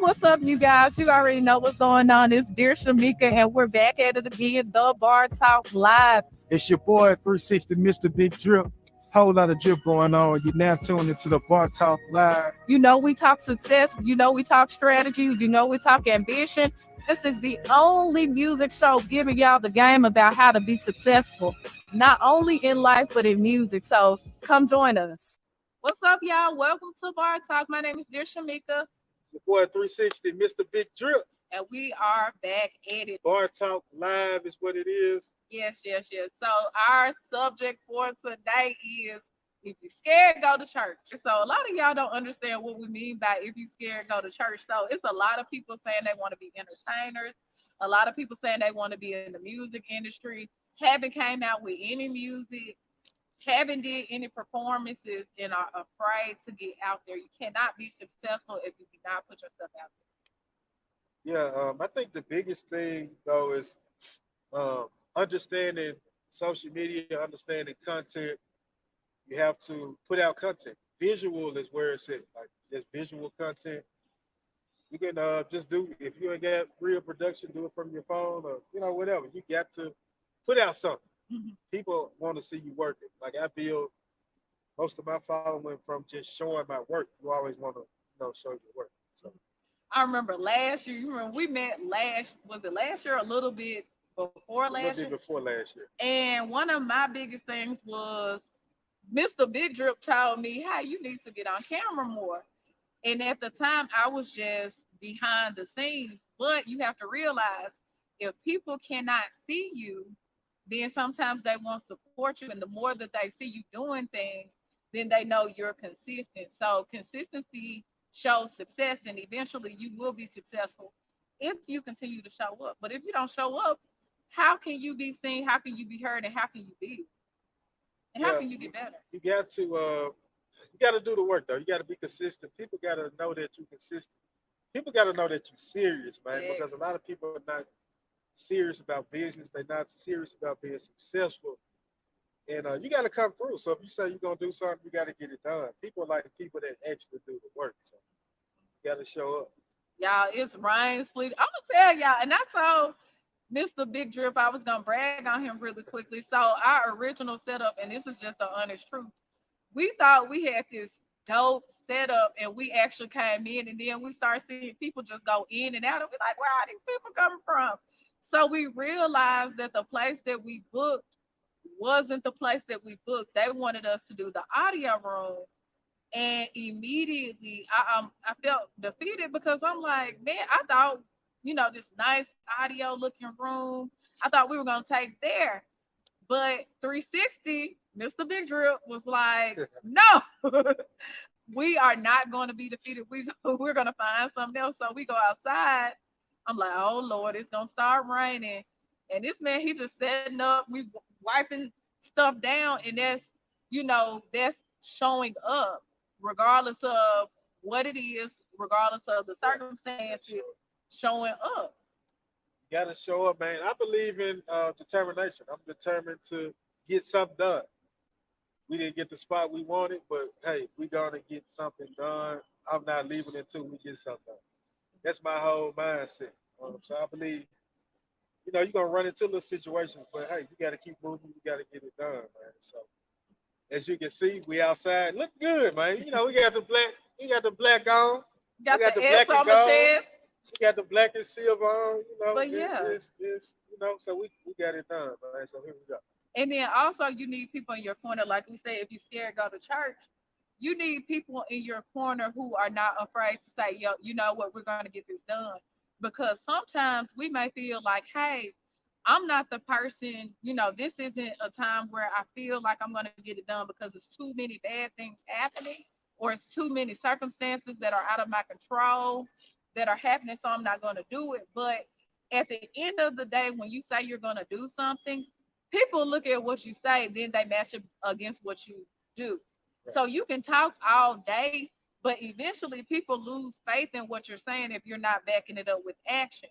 What's up, you guys? You already know what's going on. It's Dear Shamika, and we're back at it again. The Bar Talk Live. It's your boy 360, Mr. Big Drip. Whole lot of drip going on. You're now tuned into the Bar Talk Live. You know we talk success. You know we talk strategy. You know we talk ambition. This is the only music show giving y'all the game about how to be successful, not only in life but in music. So come join us. What's up, y'all? Welcome to Bar Talk. My name is Dear Shamika, Your boy 360, Mr. Big Drip. and we are back at it. Bar Talk Live is what it is. Yes. So our subject for today is if you're scared, go to church. So a lot of y'all don't understand what we mean by if you scared, go to church. So it's a lot of people saying they want to be entertainers. A lot of people saying they want to be in the music industry. Haven't came out with any music. Haven't did any performances and are afraid to get out there. You cannot be successful if you do not put yourself out I think the biggest thing though is understanding social media, understanding content. You have to put out content. Visual is where it's at. Like just visual content. You can just do if you ain't got real production, do it from your phone or whatever. You got to put out something. there. People want to see you working. Like I build most of my following from just showing my work. You always want to show your work. So I remember last year. You remember we met was it last year? A little bit before a little last bit year. before last year. And one of my biggest things was Mr. Big Drip told me, hey, you need to get on camera more. And at the time, I was just behind the scenes. But you have to realize if people cannot see you, then sometimes they won't support you. And the more that they see you doing things, then they know you're consistent. So consistency shows success, and eventually you will be successful if you continue to show up. But if you don't show up, how can you be seen? How can you be heard? And how can you be? And how Yeah, can you get better? you got to do the work though. You got to be consistent. People got to know that you're consistent. People got to know that you're serious, man. Yes. Because a lot of people are not serious about business. They're not serious about being successful. And you got to come through. So if you say you're gonna do something, you got to get it done. People like people that actually do the work. So you got to show up. Y'all, it's rain, sleet. I'm gonna tell y'all, and I told Mr. Big Drip I was gonna brag on him really quickly. So our original setup, and this is just the honest truth, we thought we had this dope setup, and we actually came in, and then we started seeing people just go in and out, and we're like, where are these people coming from? So we realized that the place that we booked wasn't the place that we booked. They wanted us to do the audio room, and immediately I felt defeated because I'm like, man, I thought this nice audio looking room. I thought we were gonna take there, but 360, Mr. Big Drip was like, no, we are not going to be defeated. We're gonna find something else. So we go outside. I'm like, oh Lord, it's gonna start raining, and this man he just setting up. We wiping stuff down, and that's showing up regardless of what it is, regardless of the Yeah, you got to circumstances, show up. showing up. You got to show up, man. I believe in determination. I'm determined to get something done. We didn't get the spot we wanted, but hey, we gonna get something done. I'm not leaving until we get something done. That's my whole mindset. So I believe, you're gonna run into little situations, but hey, you gotta keep moving, you gotta get it done, man. So as you can see, we outside. Look good, man. We got the black on. I Got got the the S black and on my gold. chest, She got the black and silver on, but yeah. so we got it done, man. So here we go. And then also you need people in your corner, like we say, if you're scared, go to church. You need people in your corner who are not afraid to say, yo, you know what, we're gonna get this done. Because sometimes we may feel like, hey, I'm not the person, this isn't a time where I feel like I'm gonna get it done because it's too many bad things happening, or it's too many circumstances that are out of my control that are happening, so I'm not gonna do it. But at the end of the day, when you say you're gonna do something, people look at what you say, then they match it against what you do. Right. So you can talk all day, but eventually people lose faith in what you're saying if you're not backing it up with action.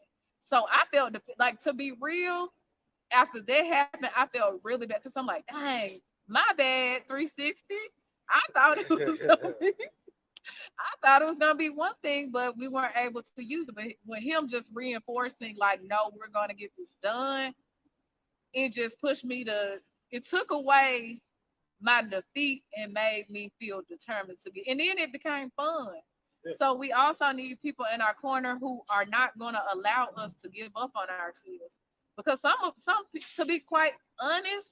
So I felt like, to be real, after that happened, I felt really bad because I'm like, dang, my bad, 360. I thought it was gonna be. I thought it was gonna be one thing, but we weren't able to use it. But with him just reinforcing, like, no, we're gonna get this done, it just pushed me to. It took away my defeat and made me feel determined to get. And then it became fun. Yeah. So we also need people in our corner who are not going to allow us to give up on ourselves. Because to be quite honest,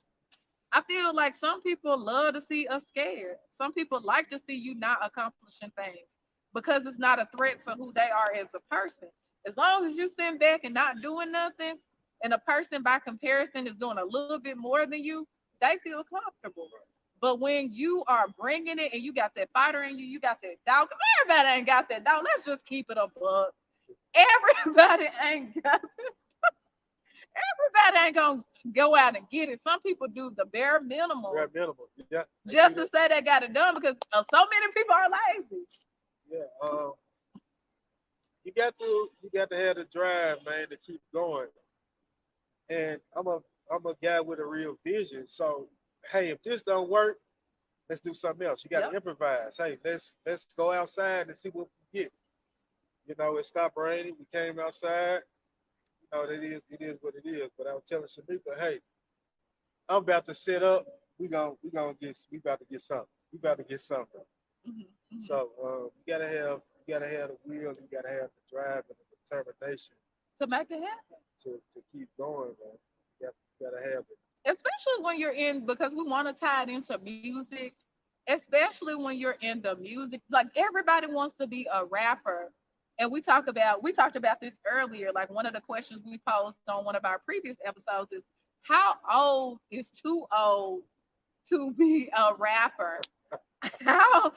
I feel like some people love to see us scared. Some people like to see you not accomplishing things because it's not a threat to who they are as a person. As long as you stand back and not doing nothing, and a person by comparison is doing a little bit more than you, they feel comfortable. But when you are bringing it and you got that fighter in you, you got that dog, because everybody ain't got that dog. Let's just keep it a buck. Everybody ain't got everybody ain't gonna go out and get it. Some people do the bare minimum Right, minimum. Yeah. just to say they got it done because so many people are lazy. Yeah. You got to have the drive, man, to keep going. And I'm a guy with a real vision. So hey, if this don't work, let's do something else. You got to Yep. improvise. Hey, let's go outside and see what we get. You know, it stopped raining. We came outside. You know, it is what it is. But I was telling Shamika, hey, I'm about to set up. We about to get something. We about to get something. Mhm, mhm. So you gotta have the will. You gotta have the drive and the determination To make it happen. to keep going, man. You gotta have it. Especially when you're in, because we want to tie it into music, especially when you're in the music. Like everybody wants to be a rapper. And we talked about this earlier. Like one of the questions we posed on one of our previous episodes is how old is too old to be a rapper? How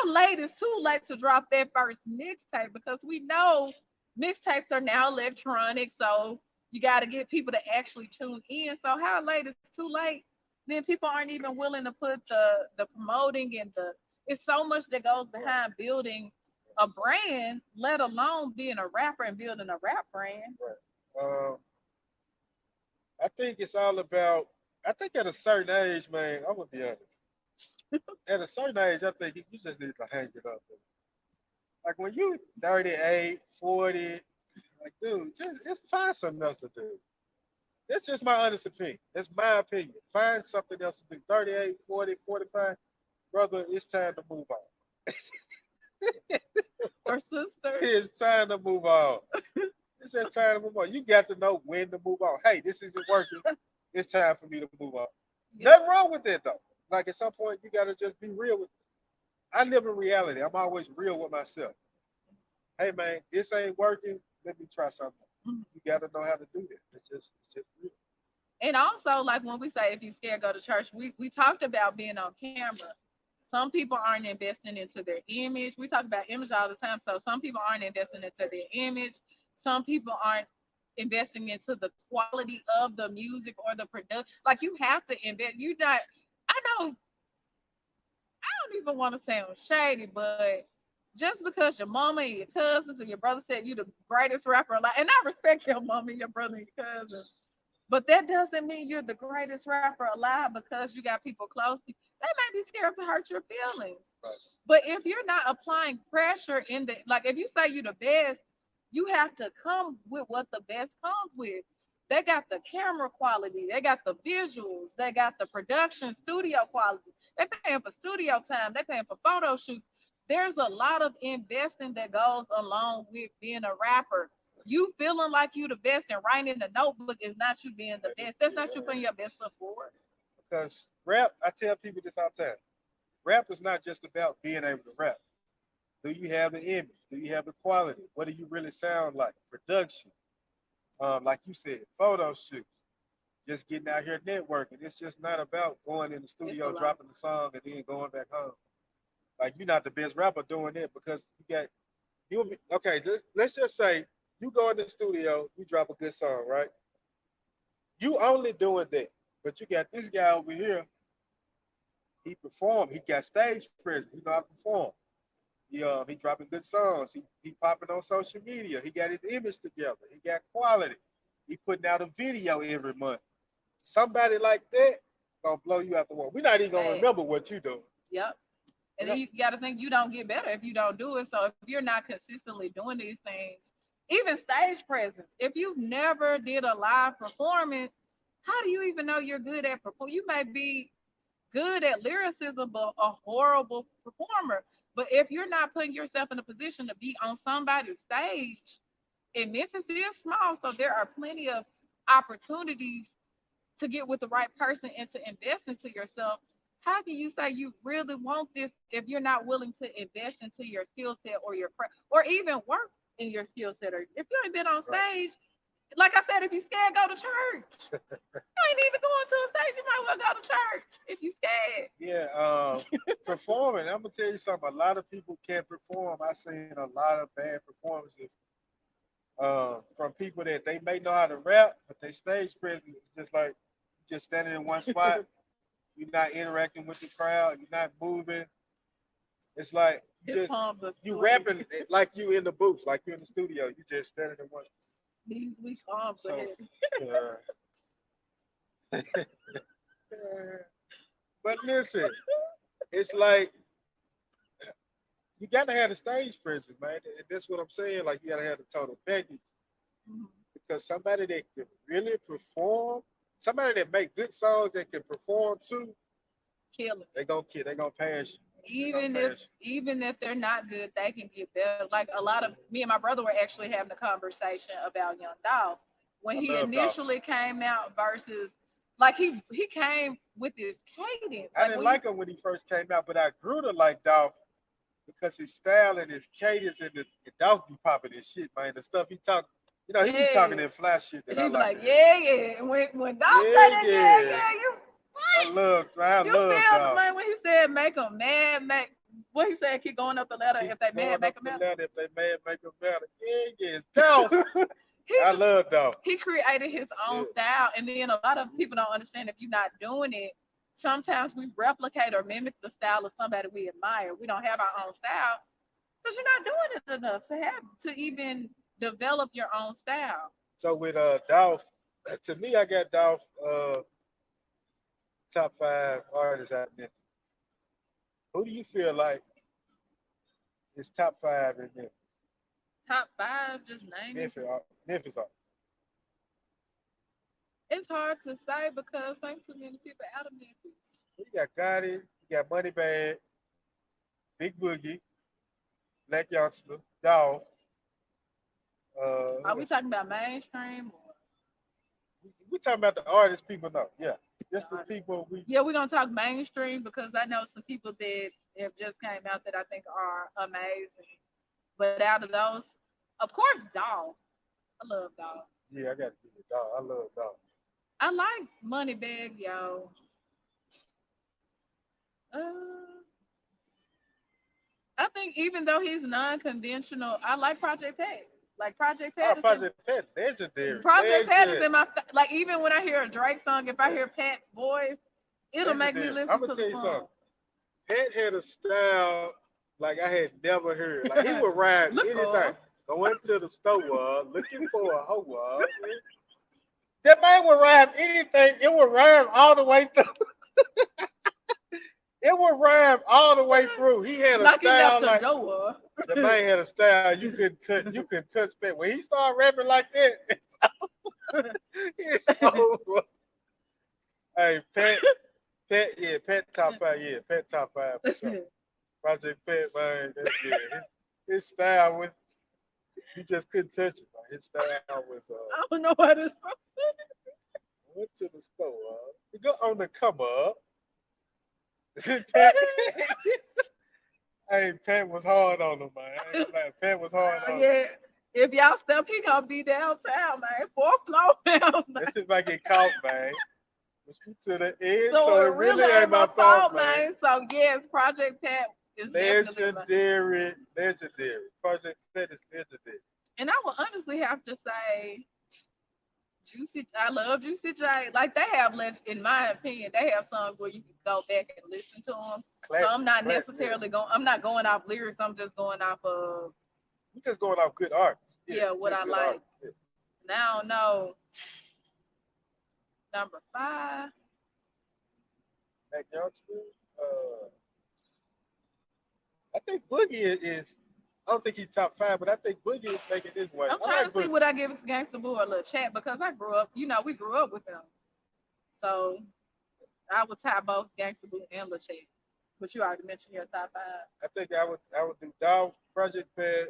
late is too late to drop that first mixtape? Because we know mixtapes are now electronic, so you got to get people to actually tune in. So how late is too late? Then people aren't even willing to put the promoting and the it's so much that goes Right, behind building a brand, let alone being a rapper and building a rap brand. right. I think it's all about. I think at a certain age, man, I'm gonna be honest. At a certain age, I think you just need to hang it up. Like when you 38, 40, like dude, just find something else to do. That's just my honest opinion. That's my opinion. Find something else to do. 38, 40, 45, brother, it's time to move on. Or sister. It's time to move on. It's just time to move on. You got to know when to move on. Hey, this isn't working. It's time for me to move on. Yep. Nothing wrong with that though. Like at some point, you got to just be real with. I live in reality. I'm always real with myself. Hey man, this ain't working. Let me try something. Mhm. You got to know how to do that. It's just real. And also, like when we say if you're scared, go to church, we talked about being on camera. Some people aren't investing into their image. We talk about image all the time. So some people aren't investing into their image. Some people aren't investing into the quality of the music or the production. Like you have to invest. You not. I know. I don't even want to sound shady, but just because your mama and your cousins and your brother said you the greatest rapper alive, and I respect your mama and your brother and your cousins, but that doesn't mean you're the greatest rapper alive because you got people close to you. They may be scared to hurt your feelings. Right. But if you're not applying pressure in the like if you say you're the best, you have to come with what the best comes with. They got the camera quality, they got the visuals, they got the production studio quality. They're paying for studio time, they're paying for photo shoots. There's a lot of investing that goes along with being a rapper. You feeling like you the best and writing in the notebook is not you being the best. That's not you putting your best foot forward. Because rap, I tell people this all the time. Rap is not just about being able to rap. Do you have the image? Do you have the quality? What do you really sound like? Production, like you said, photo shoot, just getting out here networking. It's just not about going in the It's a studio, lot. dropping the song, and then going back home. Like you're not the best rapper doing it because you got you. Okay, let's just say you go in the studio, you drop a good song, right? You only doing that, but you got this guy over here. He performed. He got stage presence. He know how to perform. He dropping good songs. He popping on social media. He got his image together. He got quality. He putting out a video every month. Somebody like that gonna blow you out the wall. We're not even gonna Facts. remember what you doing. Yep. And then you got to think you don't get better if you don't do it. So if you're not consistently doing these things, even stage presence, if you've never did a live performance, how do you even know you're good at perform? You may be good at lyricism, but a horrible performer. But if you're not putting yourself in a position to be on somebody's stage, and Memphis is small, so there are plenty of opportunities to get with the right person and to invest into yourself. How can you say you really want this if you're not willing to invest into your skill set or your craft, or even work in your skill set? Or if you ain't been on Right. stage, like I said, if you scared, go to church. You ain't even going to a stage. You might well go to church if you scared. Yeah, performing. I'm gonna tell you something. A lot of people can't perform. I've seen a lot of bad performances from people that they may know how to rap, but they stage presence is just like just standing in one spot. You're not interacting with the crowd. You're not moving. It's like you His just palms are you sweaty. rapping like you in the booth, like you in the studio. You just standing in one. These weak arms are So, heavy. uh, but listen, it's like you gotta have the stage presence, man. And that's what I'm saying. Like you gotta have the total package Mhm. because somebody that can really perform, somebody that make good songs that can perform too, Killing. they gonna kill. They gonna pass you. They gonna even if pass even if they're not good, they can get better. Like a lot of me and my brother were actually having a conversation about Young Dolph when you. he I love Dolph. initially came out versus like he came with this cadence. I Like didn't when you like him when he first came out, but I grew to like Dolph because his style and his cadence and the Dolph be popping his shit, man. The stuff he talk, he be talking yeah, that flash shit that I he be like like, to hear. yeah, yeah. And when Dolph say Yeah, that, yeah, yeah. yeah, you I you love feel the Dolph. man when he said make them mad, make what he said, keep going up the ladder. Keep If they mad, going make up them the mad. ladder if they mad, make them better. Yeah, yeah. It's Dolph. He I just love Dolph. he created his Yeah. own style, and then a lot of people don't understand if you're not doing it. Sometimes we replicate or mimic the style of somebody we admire. We don't have our own style because you're not doing it enough to have to even develop your own style. So with Dolph, to me, I got Dolph top 5 artists out of Memphis. Who do you feel like is top 5 in Memphis? Top five, just name it. Memphis artists. It's hard to say because ain't too many people out of Memphis. You got Gotti, you got Moneybag, Big Boogie, Black Youngster, Dolph. Are Who we else? talking about mainstream or We talking about the artists people know. Yeah, the just the artists? people we. Yeah, we're gonna talk mainstream because I know some people that have just came out that I think are amazing. But out of those, of course, Doll. I love Doll. Yeah, I got to give it Dolph. I love Dolph. I like Moneybag, yo. Uh, I think even though he's non-conventional, I like Project Pat. Like Project Oh, Pat is in Project Pet, legendary, Project Pat is legend, in my like even when I hear a Drake song, if I hear Pat's voice, it'll make me legendary. I'm listen gonna to tell the you something. song. Pat had a style like I had never heard. Like he would rhyme Look anything. up. Going to the store, looking for a hoe. That man would rhyme anything. It would rhyme all the way through. It would rhyme all the way through. He had a Like he left style a like door. the man had a style you could touch. You could touch Pat. When he started rapping like that, it's over. Hey, Pat, yeah, Pat top 5, yeah, Pat top 5 for sure. Project Pat, man, that's yeah. His style was you just couldn't touch it. Man. His style was I don't know what it's. went to the store. You go on the come up. Pat, hey, Pat was hard on him, man. I ain't gonna lie. Pat was hard on him. Yeah. If y'all step, he gonna be downtown, man. Fourth floor down, man. Let's see if I get caught, man. Push me to the edge, So so it it really really ain't ain't my my fault, fault, man. man. So yes, Project Pat is definitely my. Legendary, legendary. Project Pat is legendary. And I would honestly have to say, Juicy. I love Juicy J. Like they have, in my opinion, they have songs where you can go back and listen to them. So I'm Classic, not classic. Yeah. necessarily going. I'm not going off lyrics. I'm just going off of We just going off good artists. Yeah, what just I good like. artists. Yeah. Now, no number five. Mac Youngster, uh, I think Boogie is I don't think he's top five, but I think Boogie is making his way. I'm I trying like to see Boogie. what I give it to Gangsta Boo or Lil Chat because I grew up, we grew up with them. So I would tie both Gangsta Boo and Lil Chat. But you already mentioned your top five. I think I would do Dog Project Bad,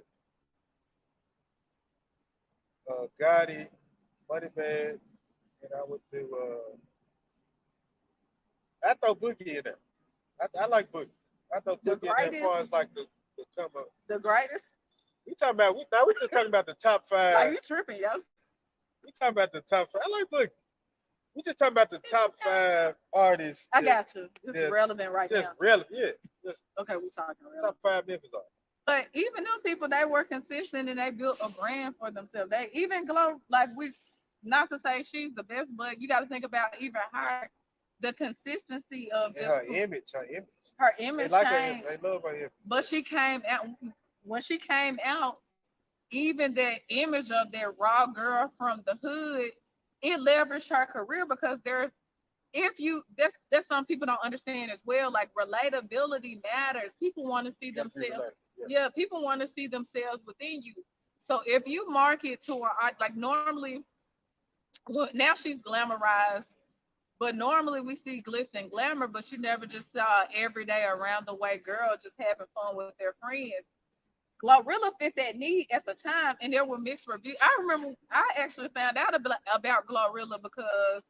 Gotti, Money Bad, and I would do I throw Boogie in there. I like Boogie. I throw The Boogie in there as greatest, far as like the come up. the greatest. We talking about we just talking about the top Like five. you tripping, yo. We talking about the top five. I like Boogie. We just talking about the top five artists I got you. It's that's relevant right just now. relevant. Yeah, just Okay, we talking top relevant. five Memphis artists. But even them people, they were consistent and they built a brand for themselves. They even glow like we, not to say she's the best, but you got to think about even her, the consistency of And just her image. her They image like her image. changed. They love her image. But she came out when she came out, even that image of that raw girl from the hood, it leveraged her career because there's if you that's some people don't understand as well. Like relatability matters. People want to see You gotta be themselves. related. Yeah. Yeah, people want to see themselves within you. So if you market to her art, like normally, well, now she's glamorized, but normally we see glitz and glamour, but you never just saw everyday around the way girl just having fun with their friends. Glorilla fit that need at the time, and there were mixed reviews. I remember I actually found out about Glorilla because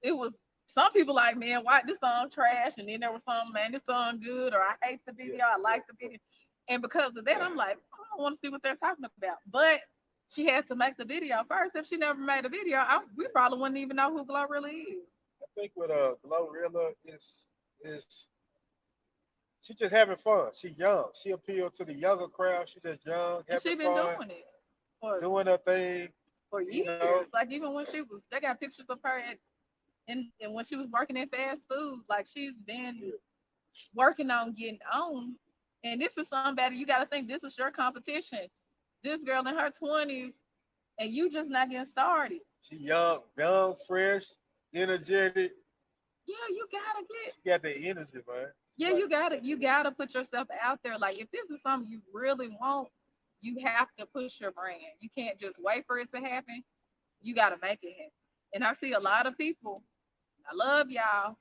it was some people like, man, why this song trash, and then there was some, man, this song good, or I hate the Yeah. video, I like the video, and because of that, I'm like, oh, I want to see what they're talking about. But she had to make the video first. If she never made a video, we probably wouldn't even know who Glorilla is. I think with Glorilla is she just having fun. She young. She appeal to the younger crowd. She just young, And having she been fun, doing it for doing her thing. You years. know, Like even when she was, they got pictures of her and when she was working in fast food, like she's been working on getting on. And this is somebody you got to think this is your competition. This girl in her 20s, and you just not getting started. she young, fresh, energetic. Yeah, you gotta get. She got the energy, man. Yeah, you gotta put yourself out there. Like if this is something you really want, you have to push your brand. You can't just wait for it to happen. You gotta make it happen. And I see a lot of people. I love y'all,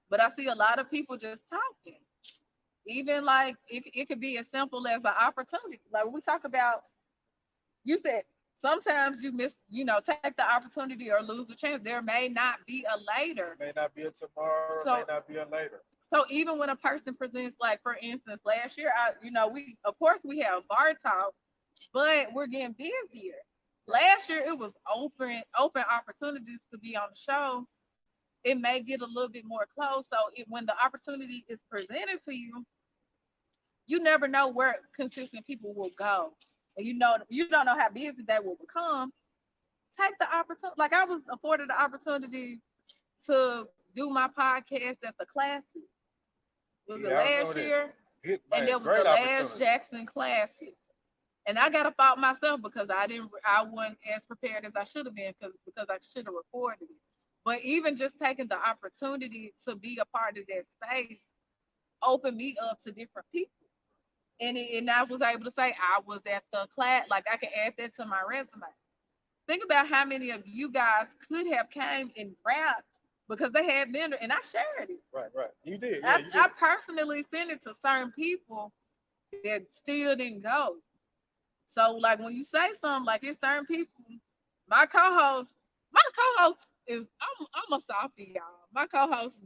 but I see a lot of people just talking. Even like it could be as simple as an opportunity. Like we talk about, you said sometimes you miss, take the opportunity or lose the chance. There may not be a later. May not be a tomorrow, may So not be a later. so even when a person presents, like for instance, last year, we of course we have bar talk, but we're getting busier. Last year it was open opportunities to be on the show. It may get a little bit more close. So when the opportunity is presented to you, you never know where consistent people will go. And you don't know how busy they will become. Take the opportunity. Like I was afforded the opportunity to do my podcast at the Classic. Was it Yeah, I last remember that. year? Hit And man, it was the great last opportunity. Jackson Classic. And I gotta fault myself because I wasn't as prepared as I should have been because I should have recorded it. But even just taking the opportunity to be a part of that space opened me up to different people. And I was able to say I was at the class, like I can add that to my resume. Think about how many of you guys could have came and rapped because they had been and I shared it. Right. You did. Yeah, I, you I did. personally sent it to certain people that still didn't go. So like when you say something like it's certain people, my co-host, my co-host is I'm a softie, y'all. My co-host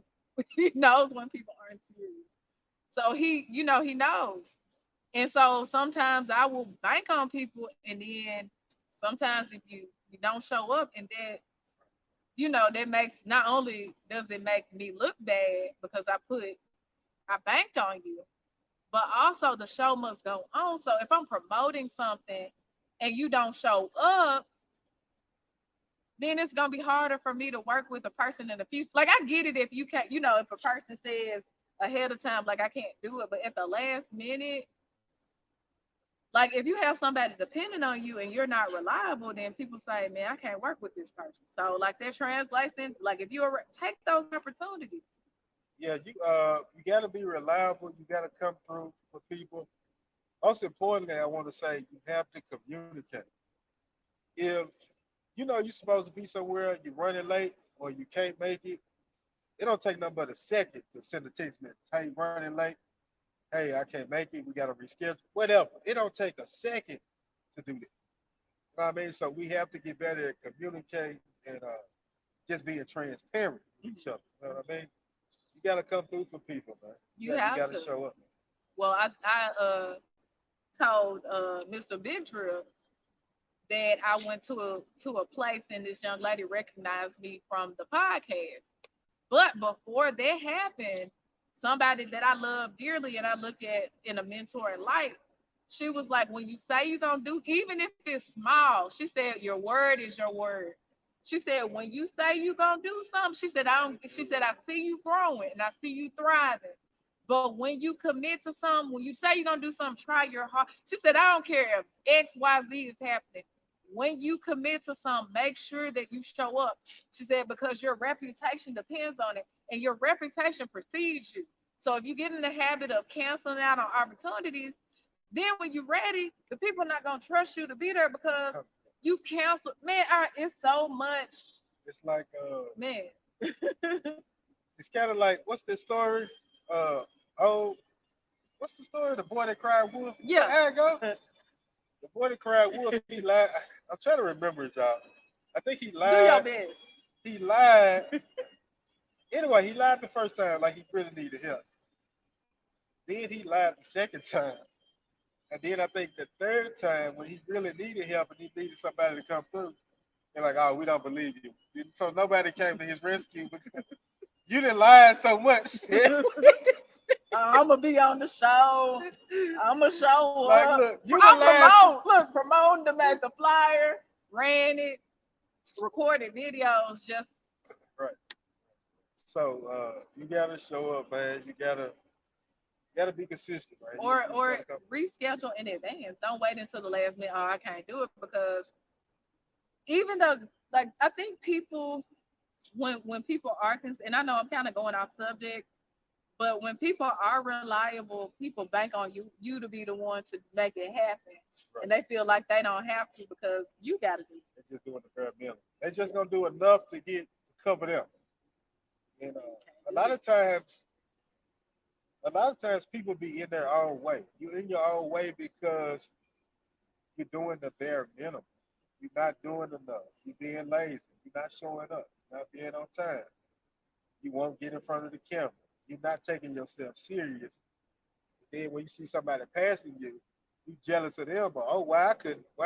he knows when people aren't serious. So he knows. And so sometimes I will bank on people and then sometimes if you don't show up and that makes not only does it make me look bad because I banked on you, but also the show must go on. So if I'm promoting something and you don't show up, then it's gonna be harder for me to work with a person in the future. Like I get it if you can't, if a person says ahead of time, like I can't do it, but at the last minute, like if you have somebody depending on you and you're not reliable, then people say, man, I can't work with this person. So like that translates into like if you take those opportunities. Yeah, you gotta be reliable. You gotta come through for people. most importantly, I want to say you have to communicate. If you're supposed to be somewhere, you're running late or you can't make it, it don't take nothing but a second to send a text message. Hey, running late. Hey, I can't make it. We got to reschedule. Whatever. It don't take a second to do that. You know what I mean? So we have to get better at communicating and just being transparent with each other. You know what I mean? You got to come through for people, man. You You have got to to. show up. Well, I told Mr. Big Drip that I went to a place and this young lady recognized me from the podcast. But before that happened, somebody that I love dearly and I look at in a mentor light, she was like, when you say you're gonna do, even if it's small, she said your word is your word. She said, when you say you're gonna do something, she said, I see you growing and I see you thriving. But when you commit to something, when you say you're gonna do something, try your heart. She said, I don't care if XYZ is happening. When you commit to something, make sure that you show up. She said, because your reputation depends on it and your reputation precedes you. So if you get in the habit of canceling out on opportunities, then when you're ready, the people are not gonna trust you to be there because you canceled. Man, it's so much. It's like Man. it's kind of like what's the story? Uh oh, what's the story? The boy that cried wolf. Yeah. There you go. The boy that cried wolf. He lied. I'm trying to remember it, y'all. I think he Do your lied. best. He lied. Anyway, he lied the first time like he really needed help. Then he lied the second time. And then I think the third time when he really needed help and he needed somebody to come through, they're like, oh, we don't believe you. So nobody came to his rescue because you didn't lie so much. I'm gonna be on the show. I'm gonna show Like, up. look, you I'm done lied. promoting them at the flyer, ran it, recorded videos. Just Right. So you gotta show up, man. You gotta be consistent, right? or reschedule in advance. Don't wait until the last minute. Oh, I can't do it because even though, like, I think people when people are and I know I'm kind of going off subject, but when people are reliable, people bank on you to be the one to make it happen, Right. and they feel like they don't have to because you got to do it. They're just doing the bare minimum. They're just gonna do enough to cover them. You know, a lot of times, a lot of times people be in their own way. You're in your own way because you're doing the bare minimum. You're not doing enough. You're being lazy. You're not showing up. You're not being on time. You won't get in front of the camera. You're not taking yourself serious. Then when you see somebody passing you, you jealous of them, but oh, why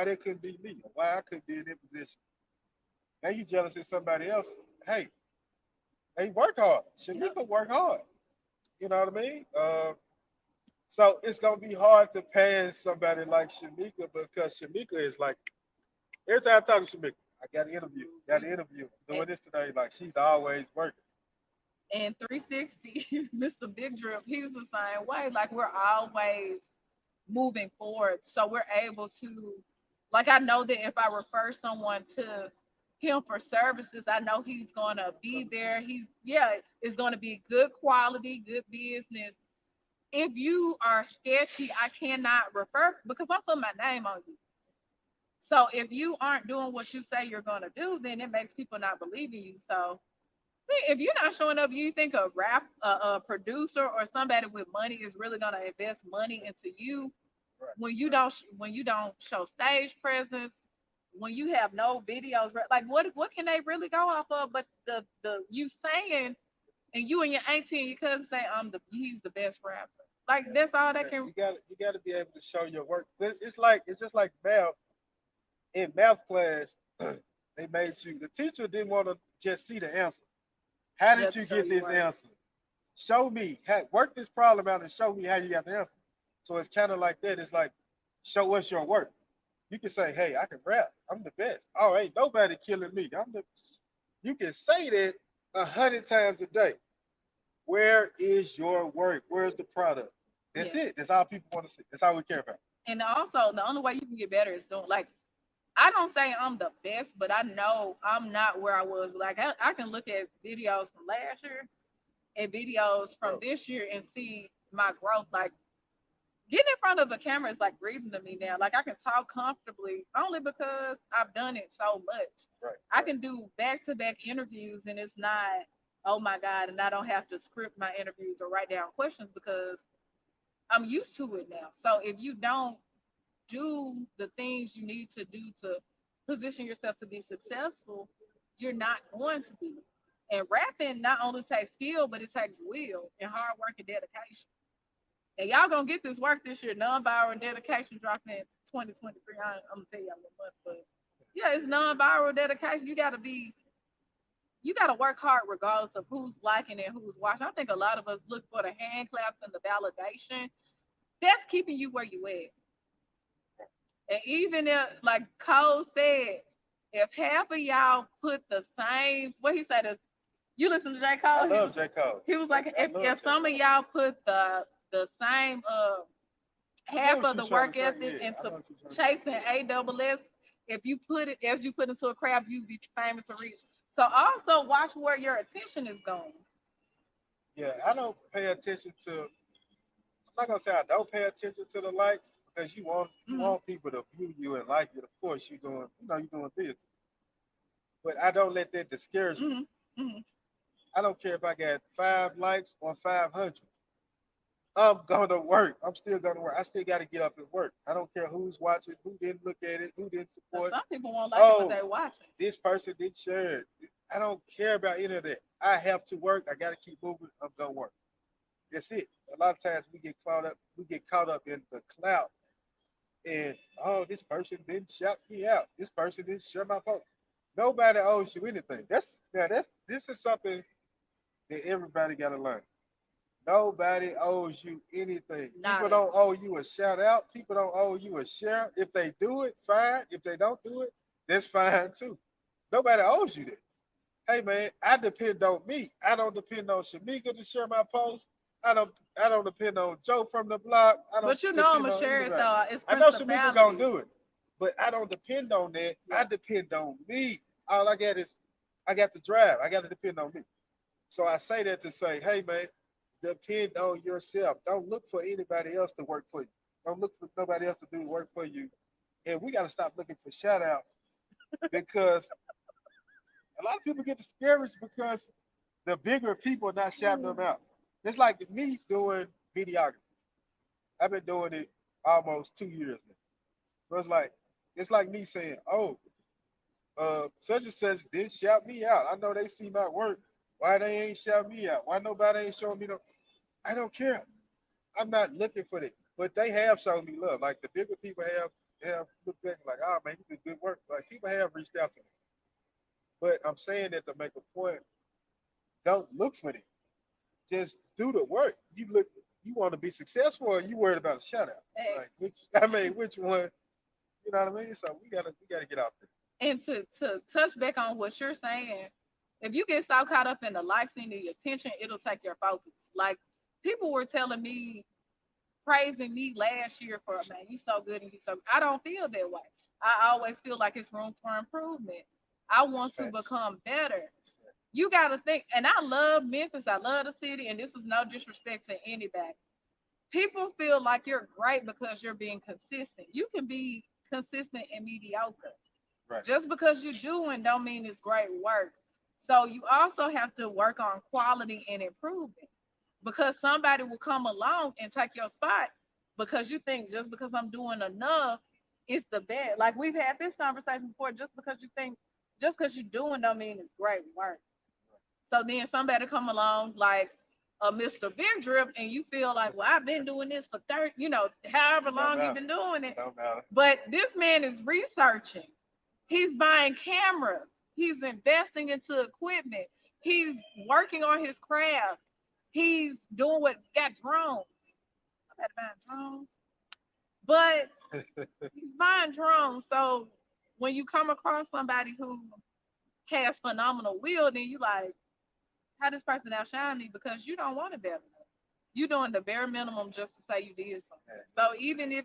they couldn't be me, or why I couldn't be in their position. Now you jealous of somebody else. Hey, hey, work hard. Shanika work hard. You know what I mean? So it's gonna be hard to pass somebody like Shamika because Shamika is like every time I talk to Shamika, I got an interview, doing this today. Like she's always working. And 360, Mr. Big Drip, he's the same way. Like we're always moving forward, so we're able to. Like I know that if I refer someone to him for services, I know he's gonna be there. It's gonna be good quality, good business. If you are sketchy, I cannot refer because I'm putting my name on you. So if you aren't doing what you say you're gonna do, then it makes people not believe in you. So if you're not showing up, you think a producer or somebody with money is really gonna invest money into you Right. when you don't show stage presence, when you have no videos, like what can they really go off of? But the you saying and you and your auntie and your cousin say he's the best rapper. Like Yeah. that's all they Yeah. can. You gotta be able to show your work. It's just like math. In math class, they made you. The teacher didn't want to just see the answer. How You did have to you show get your this work. answer? Show me. Work this problem out and show me how you got the answer. So it's kind of like that. It's like, show us your work. You can say, hey, I can rap. I'm the best. Oh, ain't nobody killing me. You can say that 100 times a day. Where is your work? Where's the product? That's Yeah. it. That's all people want to see. That's all we care about. And also the only way you can get better is doing like I don't say I'm the best, but I know I'm not where I was. Like I can look at videos from last year and videos from Bro, this year and see my growth. Like getting in front of a camera is like breathing to me now. Like I can talk comfortably only because I've done it so much. Right, I right. can do back to back interviews and it's not, oh my God, and I don't have to script my interviews or write down questions because I'm used to it now. So if you don't do the things you need to do to position yourself to be successful, you're not going to be. And rapping not only takes skill, but it takes will and hard work and dedication. And y'all gonna get this work this year. Non-viral dedication dropping in 2023. I'm gonna tell y'all in a month, but yeah, it's non-viral dedication. You gotta work hard regardless of who's liking and who's watching. I think a lot of us look for the hand claps and the validation. That's keeping you where you at. And even if, like Cole said, if half of y'all put the same, what he said, you listen to J. I Cole. love J. Cole. He was like, I love if J. some of Cole. y'all put the same I know half what of you're the trying to work say. ethic Yeah, I into know what you're trying to say. chasing A double S, if you put it as you put into a craft, you be famous or rich. So also watch where your attention is going. Yeah, I don't pay attention to. I'm not gonna say I don't pay attention to the likes because you Mm-hmm, want people to view you and like you. Of course, you're doing business, but I don't let that discourage me. mm-hmm, mm-hmm. I don't care if I got 5 likes or 500. I'm gonna work. I'm still gonna work. I still got to get up and work. I don't care who's watching, who didn't look at it, who didn't So support. some people won't like it, but Oh, they watching. this person didn't share it. I don't care about any of that. I have to work. I got to keep moving. I'm gonna work. That's it. A lot of times we get caught up. We get caught up in the clout and oh, this person didn't shout me out. This person didn't share my post. Nobody owes you anything. That's this is something that everybody got to learn. Nobody owes you anything. People Nada. don't owe you a shout out. People don't owe you a share. If they do it, fine. If they don't do it, that's fine too. Nobody owes you that. Hey man, I depend on me. I don't depend on Shamika to share my post. I don't depend on Joe from the block. I don't But you know I'm depend gonna on share it anybody. though. It's I know Shamika gonna principalities. do it, but I don't depend on that. I Yeah. depend on me. All I got is I got the drive. I got to depend on me. So I say that to say, hey man, depend on yourself. Don't look for anybody else to work for you. Don't look for nobody else to do the work for you. And we got to stop looking for shout outs because a lot of people get discouraged because the bigger people are not shouting them out. It's like me doing videography. I've been doing it almost 2 years now. So it's like me saying, oh, such and such didn't shout me out. I know they see my work. Why they ain't shout me out? Why nobody ain't showing me no? I don't care. I'm not looking for that. But they have shown me love. Like the bigger people have looked back like, oh man, you did good work. Like people have reached out to me. But I'm saying that to make a point. Don't look for it. Just do the work. You want to be successful or you worried about a shout out? X. Like which one, you know what I mean? So we gotta get out there. And to touch back on what you're saying, if you get so caught up in the likes and the attention, it'll take your focus. Like people were telling me, praising me last year for man, you so good and you so. I don't feel that way. I always feel like it's room for improvement. I That's want to facts. become better. You got to think, and I love Memphis. I love the city, and this is no disrespect to anybody. People feel like you're great because you're being consistent. You can be consistent and mediocre. Right. Just because you're doing don't mean it's great work. So you also have to work on quality and improvement because somebody will come along and take your spot because you think just because I'm doing enough, it's the best. Like we've had this conversation before, just because you think just because you're doing don't mean it's great work. So then somebody come along like a Mr. Big Drip and you feel like, well, I've been doing this for 30, however It don't long you've matter. been doing It it. don't matter. But this man is researching. He's buying cameras. He's investing into equipment. He's working on his craft. He's doing what got drones. I gotta buy drones. But he's buying drones. So when you come across somebody who has phenomenal will, then you like, how this person outshine me because you don't want it better. You doing the bare minimum just to say you did something. So even if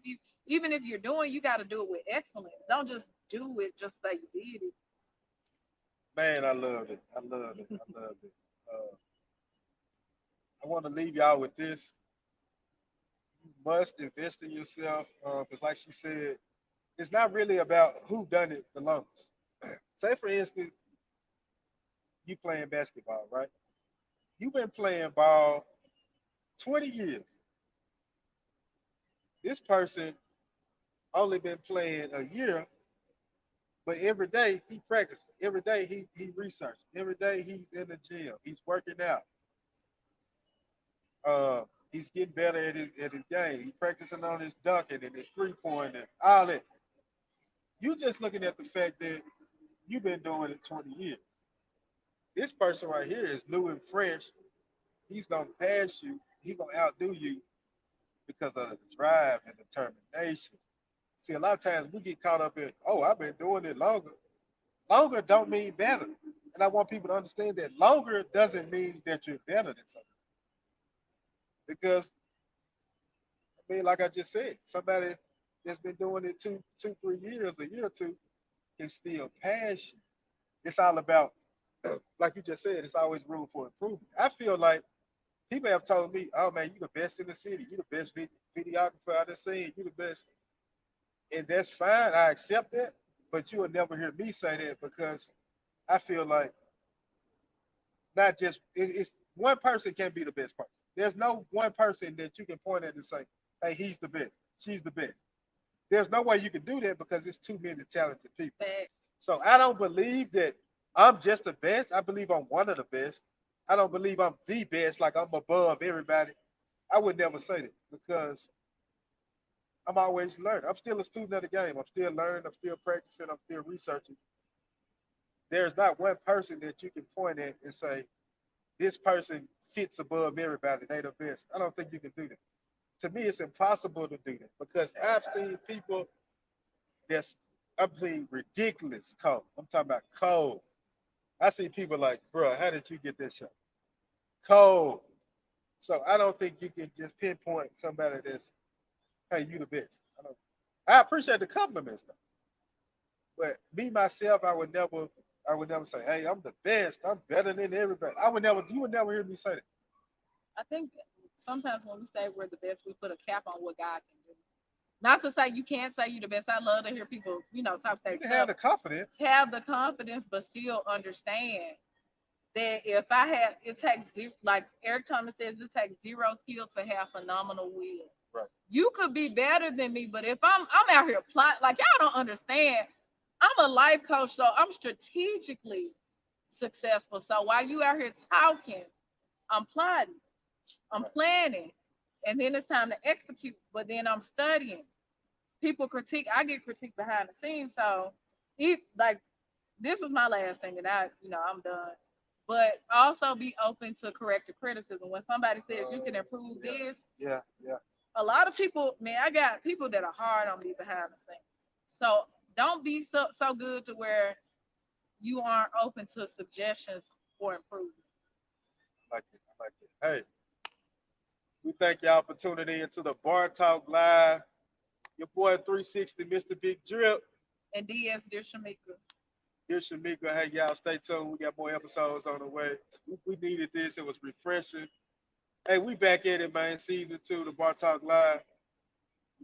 you're doing, you got to do it with excellence. Don't just do it just say you did it. Man, I loved it. I loved it. I loved it. I want to leave y'all with this. You must invest in yourself. Because, like she said, it's not really about who done it the longest. Say, for instance, you playing basketball, right? You've been playing ball 20 years. This person only been playing a year, but every day he practicing. Every day he researching. Every day he's in the gym. He's working out. Uh, he's getting better at his game. He's practicing on his dunking and his 3 point and all that. You just looking at the fact that you've been doing it 20 years. This person right here is new and fresh. He's gonna pass you. He's gonna outdo you because of the drive and determination. See, a lot of times we get caught up in, oh, I've been doing it longer. Longer don't mean better. And I want people to understand that longer doesn't mean that you're better than somebody. Because, I mean, like I just said, somebody that's been doing it 3 years, a year or two, can still pass you. It's all about, like you just said, it's always room for improvement. I feel like people have told me, oh man, you the best in the city. You the best videographer I've seen. You the best. And that's fine. I accept that. But you will never hear me say that because I feel like not just it's one person can be the best person. There's no one person that you can point at and say, "Hey, he's the best. She's the best." There's no way you can do that because it's too many talented people. Facts. So I don't believe that I'm just the best. I believe I'm one of the best. I don't believe I'm the best, like I'm above everybody. I would never say that because I'm always learning. I'm still a student of the game. I'm still learning. I'm still practicing. I'm still researching. There's not one person that you can point at and say, this person sits above everybody. They the best. I don't think you can do that. To me, it's impossible to do that because I've seen people that's I'm seeing ridiculous code. I'm talking about code. I see people like, bro, how did you get this shot? Code. So I don't think you can just pinpoint somebody that's, hey, you the best. I appreciate the compliments though. But me myself, I would never say, hey, I'm the best. I'm better than everybody. You would never hear me say that. I think sometimes when we say we're the best, we put a cap on what God can do. Not to say you can't say you're the best. I love to hear people, talk You their can have stuff. the confidence. Have the confidence, but still understand that if I had, it takes like Eric Thomas says, it takes zero skill to have phenomenal will. Right. You could be better than me, but if I'm out here plot like y'all don't understand, I'm a life coach, so I'm strategically successful. So while you out here talking, I'm plotting, I'm Right. planning, and then it's time to execute. But then I'm studying. People critique. I get critiqued behind the scenes. So, if like this is my last thing, and I'm done. But also be open to corrective criticism. When somebody says you can improve Yeah. this, Yeah. Yeah. a lot of people, man, I got people that are hard on me behind the scenes. So don't be so good to where you aren't open to suggestions or improvement. I like it. I like it. Hey, we thank y'all for tuning in to the Bar Talk Live. Your boy 360, Mr. Big Drip. And DS Dear Shamika. Here's Shamika. Hey, y'all, stay tuned. We got more episodes on the way. We needed this. It was refreshing. Hey, we back at it, man. Season 2, the Bar Talk Live.